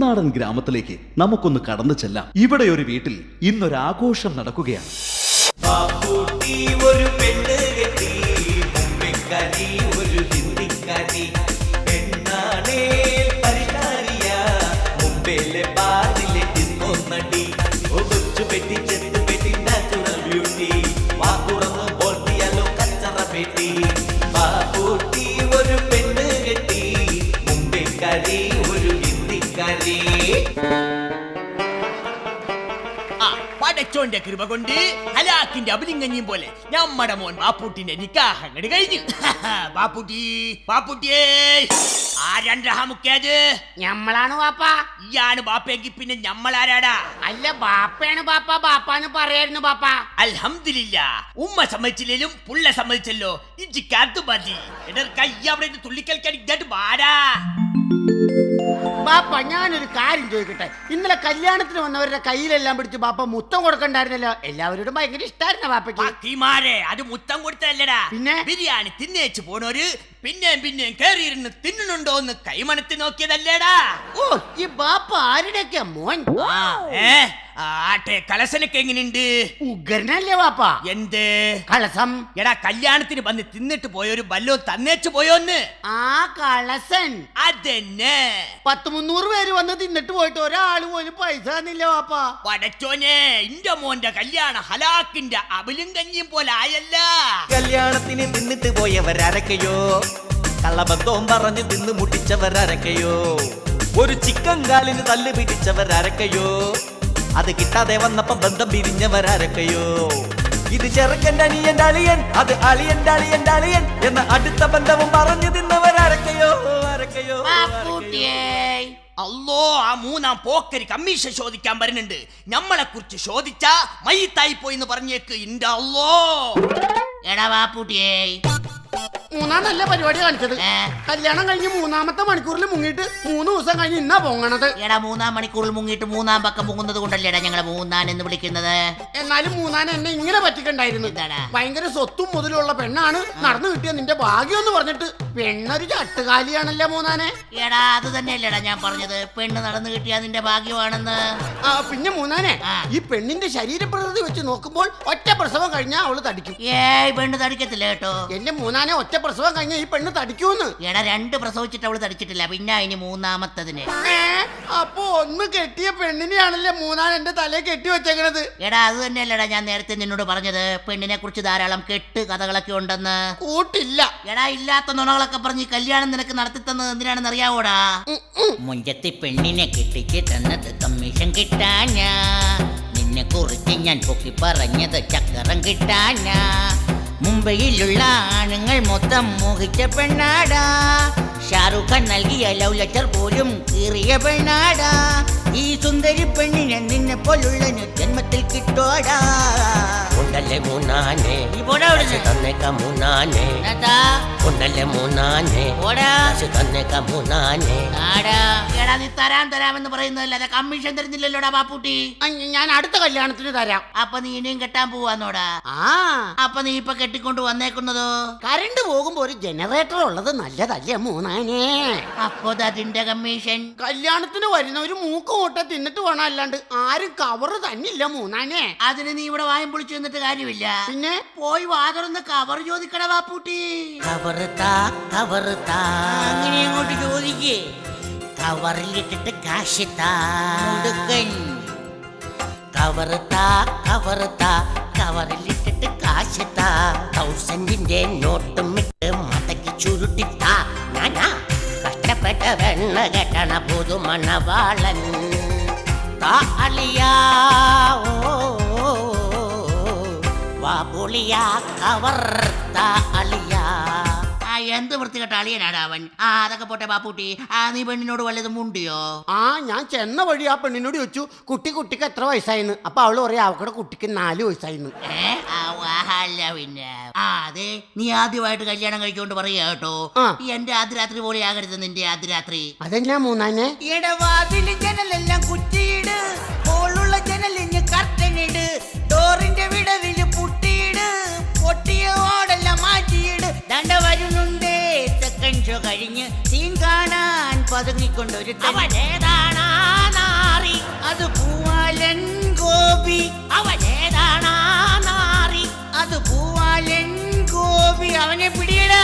ഉൾനാടൻ ഗ്രാമത്തിലേക്ക് നമുക്കൊന്ന് കടന്നു ചെല്ലാം. ഇവിടെ ഒരു വീട്ടിൽ ഇന്നൊരാഘോഷം നടക്കുകയാണ്. ഒരു പെണ്ണ് കെട്ടി മുമ്പിക്കരി ഒരു ഹിന്ദിക്കരി പെണ്ണാണേ പരിതാരിയ മുമ്പിലെ പാതിലെ തിന്നൊന്നടി ഒച്ചു പെട്ടി ചെത്ത് പെട്ടി നാച്ചുറൽ ബ്യൂട്ടി വാക്കുറന്ന് പോട്ടിയാലോ കച്ചറ പെട്ടി ബാപ്പൂട്ടി ഒരു പെണ്ണ് കെട്ടി മുമ്പിക്കരി ഒരു ഹിന്ദിക്കരി. പടച്ചോന്റെ കൃപ കൊണ്ട് ഹലാക്കിന്റെ അബലിംഗഞ്ഞിയും പോലെ നമ്മടെ മോൻ ബാപ്പൂട്ടിന്റെ നിക്കാഹ് അങ്ങട് കഴിഞ്ഞു. ബാപ്പൂട്ടി ബാപ്പൂട്ടിയേ ആരണ്ടത് ഞമ്മളാണ് ബാപ്പ. ഇയാണ് ബാപ്പയെങ്കിൽ പിന്നെ ഞമ്മളാരാടാ? അല്ല ബാപ്പയാണ് ബാപ്പ, ബാപ്പാന്ന് പറയായിരുന്നു ബാപ്പ. അൽഹംദുലില്ലാ ഉമ്മ സമ്മതിച്ചില്ലേലും പുള്ള സമ്മതിച്ചല്ലോ. ഇജിക്കാത്ത് മതി എന്റെ കയ്യവിടെ തുള്ളിക്കൽക്കാൻ ഇങ്ങോട്ട് വാടാ. ബാപ്പ ഞാനൊരു കാര്യം ചോദിക്കട്ടെ, ഇന്നലെ കല്യാണത്തിന് വന്നവരുടെ കയ്യിലെല്ലാം പിടിച്ച് ബാപ്പ മുത്തം കൊടുക്കണ്ടായിരുന്നല്ലോ? എല്ലാവരോടും ഭയങ്കര ഇഷ്ടമായിരുന്നു ബാപ്പയ്ക്ക്. അത് മുത്തം കൊടുത്തല്ലടാ, പിന്നെ ബിരിയാണി തിന്നേച്ച് പോണോര് പിന്നെയും കേറിയിരുന്ന് തിന്നുന്നുണ്ടോ എന്ന് കൈമണത്തി നോക്കിയതല്ലേടാ? ഓ ഈ ബാപ്പ ആരുടെയൊക്കെ മോൻ? ആട്ടെ കലസനൊക്കെ എങ്ങനെയുണ്ട്? ഉഗ്രനല്ലേ ബാപ്പ? എന്ത് കളസം? എടാ കല്യാണത്തിന് വന്ന് തിന്നിട്ട് പോയൊരു ബല്ലോ തന്നേച്ചു പോയോന്ന്? ആ കളസൻ അതെന്നെ. 100-300 പേര് വന്ന് തിന്നിട്ട് പോയിട്ട് ഒരാള് പോലും പൈസ തന്നില്ല ബാപ്പ. പടച്ചോനെ ഇന്റെ മോന്റെ കല്യാണം ഹലാക്കിന്റെ അബലും കഞ്ഞിയും പോലെ ആയല്ല. കല്യാണത്തിന് തിന്നിട്ട് പോയവരരക്കയോ, കള്ളബന്ധവും പറഞ്ഞ് തിന്നു മുട്ടിച്ചവരരക്കയോ, ഒരു ചിക്കൻ കാലിന് തല്ല് പിടിച്ചവരരക്കയോ, അത് കിട്ടാതെ വന്നപ്പോ ബന്ധം പിരിഞ്ഞവരരക്കയോ, ഇത് ചെറുക്കൻ്റെ അനിയൻ്റെ അളിയൻ, അത് അളിയൻ്റെ അളിയൻ്റെ അളിയൻ എന്ന അടുത്ത ബന്ധവും പറഞ്ഞു തിന്നവരരക്കയോ അരക്കയോ. അല്ലോ ആ മൂന്നാം പോക്കരി കമ്മീഷൻ ചോദിക്കാൻ വരുന്നുണ്ട്. നമ്മളെ കുറിച്ച് ചോദിച്ചാ മയ്യത്തായി പോയിന്ന് പറഞ്ഞേക്ക്. ഇന്റെ അല്ലോ എടാ ബാപ്പൂട്ടിയേ, മൂന്നാമല്ല പരിപാടി കാണിച്ചത്. കല്യാണം കഴിഞ്ഞ് 3-ാമത്തെ മണിക്കൂറിൽ മുങ്ങിയിട്ട് 3 ദിവസം കഴിഞ്ഞ് ഇന്നാ പൊങ്ങണത്. എടാ 3-ാം മണിക്കൂറിൽ മുങ്ങിയിട്ട് 3-ാം പക്കം പൊങ്ങുന്നത് കൊണ്ടല്ലേടാ ഞങ്ങളെ മൂന്നാൻ എന്ന് വിളിക്കുന്നത്. എന്നാലും മൂന്നാൻ എന്നെ ഇങ്ങനെ പറ്റിക്കണ്ടായിരുന്നു. ഭയങ്കര സ്വത്തും മുതലുള്ള പെണ്ണാണ്, നടന്നു കിട്ടിയ നിന്റെ ഭാഗ്യം എന്ന് പറഞ്ഞിട്ട് പെണ്ണൊരു ചട്ടുകാലിയാണല്ലേ മൂന്നാനെ. എടാ അത് തന്നെയല്ലേടാ ഞാൻ പറഞ്ഞത്, പെണ്ണ് നടന്നു കിട്ടിയ നിന്റെ ഭാഗ്യമാണെന്ന്. പിന്നെ മൂന്നാനെ ഈ പെണ്ണിന്റെ ശരീരപ്രകൃതി വെച്ച് നോക്കുമ്പോൾ ഒറ്റ പ്രസവം കഴിഞ്ഞാൽ അവള് തടിക്കും. ഏയ് പെണ്ണ് തടിക്കത്തില്ല കേട്ടോ. എന്റെ മൂന്നാനെ ഒറ്റ പ്രസവം കഴിഞ്ഞ ഈ പെണ്ണ് തടിക്കൂന്ന്. എടാ 2 പ്രസവിച്ചിട്ട് അവള് തടിച്ചിട്ടില്ല, പിന്നെ ഇനി 3-ാമത്തതിന്. അപ്പൊ ഒന്ന് കെട്ടിയ പെണ്ണിനെയാണല്ലേ മൂന്നാൻ എന്റെ തലയെ കെട്ടി വെച്ചേക്കണത്. എടാ അത് തന്നെയല്ലടാ ഞാൻ നേരത്തെ നിന്നോട് പറഞ്ഞത്, പെണ്ണിനെ കുറിച്ച് ധാരാളം കെട്ട് കഥകളൊക്കെ ഉണ്ടെന്ന്. കൂട്ടില്ല. എടാ ഇല്ലാത്ത നുണകളൊക്കെ പറഞ്ഞ് കല്യാണം നിനക്ക് നടത്തി തന്നത് എന്തിനാണെന്ന് അറിയാവോടാ? മുഞ്ചത്തി പെണ്ണിനെ കെട്ടിച്ച് തന്നത് കമ്മീഷൻ കിട്ടാനാ, നിന്നെ കുറിച്ച് ഞാൻ പൊക്കി പറഞ്ഞത് ചക്കരം കിട്ടാനാ. മുംബൈയിലുള്ള ആണുങ്ങൾ മൊത്തം മോഹിച്ച പെണ്ണാടാ, ഷാറുഖ് ഖാൻ നൽകിയ ലവ് ലെറ്റർ പോലും കീറിയ പെണ്ണാടാ. ഈ സുന്ദരി പെണ്ണിനെ നിന്നെ പോലുള്ള ജന്മത്തിൽ കിട്ടോടാ. ഉണ്ടല്ലേ മൂന്നാനെ തന്നേക്കാം മൂന്നാനെ, ഉണ്ടല്ലേ മൂന്നാനെ തന്നേക്കാം മൂന്നാനെ. എടാ നീ തരാമെന്ന് പറയുന്നതല്ലാതെ കമ്മീഷൻ തരുന്നില്ലല്ലോടാ ബാപ്പൂട്ടി. ഞാൻ അടുത്ത കല്യാണത്തിന് തരാം. അപ്പൊ നീ ഇനിയും കെട്ടാൻ പോവാന്നോടാ? അപ്പൊ നീ ഇപ്പൊ കെട്ടിക്കൊണ്ട് വന്നേക്കുന്നതോ? കറണ്ട് പോകുമ്പോ ഒരു ജനറേറ്റർ ഉള്ളത് നല്ലതല്ലേ മൂന്നാനെ? അപ്പൊ അതിന്റെ കമ്മീഷൻ? കല്യാണത്തിന് വരുന്നവര് മൂക്ക് കൂട്ട തിന്നിട്ട് വേണം, അല്ലാണ്ട് ആരും കവറ് തന്നില്ല മൂന്നാനെ. അതിന് നീ ഇവിടെ വായം പൊളിച്ചു നിന്നിട്ട് കാര്യമില്ല. പിന്നെ പോയി വാതുറന്ന് കവർ ചോദിക്കട ബാപ്പൂട്ടി. അങ്ങനെ അങ്ങോട്ട് ചോദിക്കേ. കവറിലിട്ടിട്ട് കാശ് താ. കവറിലിട്ടിട്ട് കാശ് താ. 1000ന്റെ നോട്ടും ഇട്ട് മതക്ക് ചുരുട്ടിത്താ. ഞാനാ കഷ്ടപ്പെട്ട വെണ്ണ കെട്ടണ പുതുമണവാളൻ താളിയാ. വാപുളിയാ കവർ താളിയാ. എന്ത് വൃത്തികെട്ട അളിയനാടാ അവൻ. അതൊക്കെ പോട്ടെ ബാപ്പൂട്ടി, നീ പെണ്ണിനോട് വല്ലതും മുണ്ടിയോ? ഞാൻ ചെന്ന വഴി ആ പെണ്ണിനോട് ചോദിച്ചു കുട്ടിക്ക് എത്ര വയസ്സായിന്ന്. അപ്പൊ അവള് പറയാ അവക്കടെ കുട്ടിക്ക് 4 വയസ്സായിന്ന്. പിന്നെ അതെ നീ ആദ്യമായിട്ട് കല്യാണം കഴിക്കൊണ്ട് പറയാ കേട്ടോ. എന്റെ ആദ്യരാത്രി പോലെ ആകരുത് നിന്റെ ആദ്യരാത്രി. അതെന്നാ മൂന്നാനെ? ഇടവാതിൽ ജനലെല്ലാം കുറ്റിയിട്, ഹോളുള്ള ജനലിന് കർട്ടനിട്, ഡോറിന്റെ വിടവില് പുട്ടിയിട്, പൊട്ടിയ ഓടെല്ലാം മാറ്റിയിട്. ദണ്ട വരുന്നുണ്ടേ സെക്കൻഡ് ഷോ കഴിഞ്ഞ് സീൻ കാണാൻ പതുങ്ങിക്കൊണ്ടൊരു. അവനേതാണാ അവനെ പിടിയടാ